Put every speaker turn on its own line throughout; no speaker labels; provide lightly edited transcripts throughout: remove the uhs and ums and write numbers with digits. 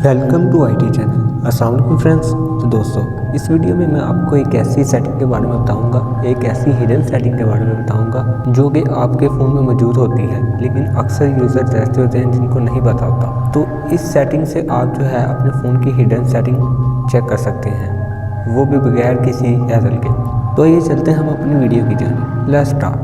Welcome to IT channel. अस्सलाम वालेकुम friends. तो दोस्तों, इस वीडियो में मैं आपको एक ऐसी सेटिंग के बारे में बताऊंगा, एक ऐसी हिडन सेटिंग के बारे में बताऊंगा जो कि आपके फ़ोन में मौजूद होती है, लेकिन अक्सर यूज़र्स ऐसे होते हैं जिनको नहीं पता होता। तो इस सेटिंग से आप जो है अपने फ़ोन की हिडन सेटिंग चेक कर सकते हैं, वो भी बगैर किसी हैसल के। तो ये चलते हैं हम अपनी वीडियो की जाने। Let's start.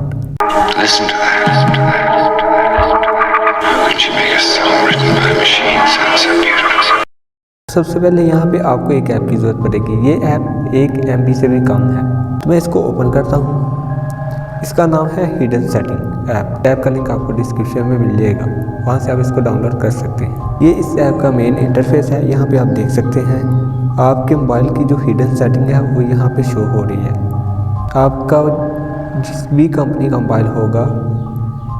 सबसे पहले यहाँ पे आपको एक ऐप की ज़रूरत पड़ेगी। ये ऐप 1 MB से भी कम है, तो मैं इसको ओपन करता हूँ। इसका नाम है हिडन सेटिंग ऐप। ऐप का लिंक आपको डिस्क्रिप्शन में मिल जाएगा, वहाँ से आप इसको डाउनलोड कर सकते हैं। ये इस ऐप का मेन इंटरफेस है। यहाँ पे आप देख सकते हैं आपके मोबाइल की जो हिडन सेटिंग है वो यहाँ पे शो हो रही है। आपका जिस भी कंपनी का मोबाइल होगा,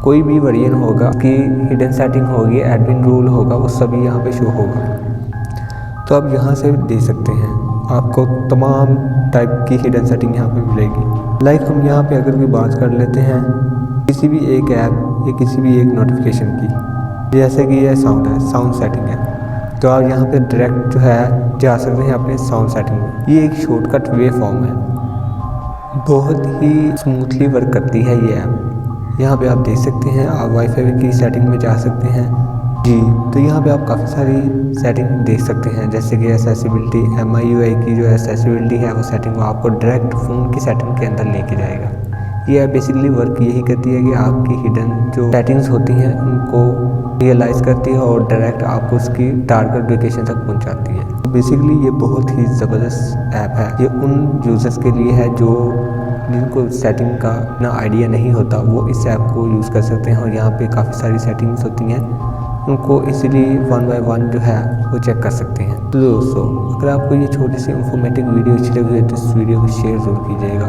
कोई भी वेरिएंट होगा कि हिडन सेटिंग होगी, एडमिन रूल होगा, वो सभी यहाँ पे शो होगा। तो आप यहाँ से दे सकते हैं, आपको तमाम टाइप की हिडन सेटिंग यहाँ पे मिलेगी। लाइक हम यहाँ पे अगर भी बात कर लेते हैं किसी भी एक ऐप या किसी भी एक नोटिफिकेशन की, जैसे कि ये साउंड है, साउंड सेटिंग है, तो आप यहाँ पे डायरेक्ट जो है जा सकते हैं अपने साउंड सेटिंग में। ये एक शॉर्टकट वे फॉर्म है, बहुत ही स्मूथली वर्क करती है ये ऐप। यहाँ पे आप देख सकते हैं, आप वाईफाई की सेटिंग में जा सकते हैं जी। तो यहाँ पे आप काफ़ी सारी सेटिंग देख सकते हैं, जैसे कि एक्सेसिबिलिटी, MIUI की जो एक्सेसिबिलिटी है वो सेटिंग वो आपको डायरेक्ट फ़ोन की सेटिंग के अंदर लेके जाएगा। ये ऐप बेसिकली वर्क यही करती है कि आपकी हिडन जो सेटिंग्स होती हैं उनको रियलाइज़ करती है और डायरेक्ट आपको उसकी टारगेट लोकेशन तक पहुँचाती है। तो बेसिकली ये बहुत ही ज़बरदस्त ऐप है। ये उन यूज़र्स के लिए है जो जिनको सेटिंग का ना आइडिया नहीं होता, वो इस ऐप को यूज़ कर सकते हैं। और यहाँ पे काफ़ी सारी सेटिंग्स होती हैं, उनको इजीली 1 बाय 1 जो है वो चेक कर सकते हैं। तो दोस्तों, अगर आपको ये छोटी सी इंफॉर्मेटिव वीडियो अच्छी लगी है तो इस वीडियो को शेयर ज़रूर कीजिएगा।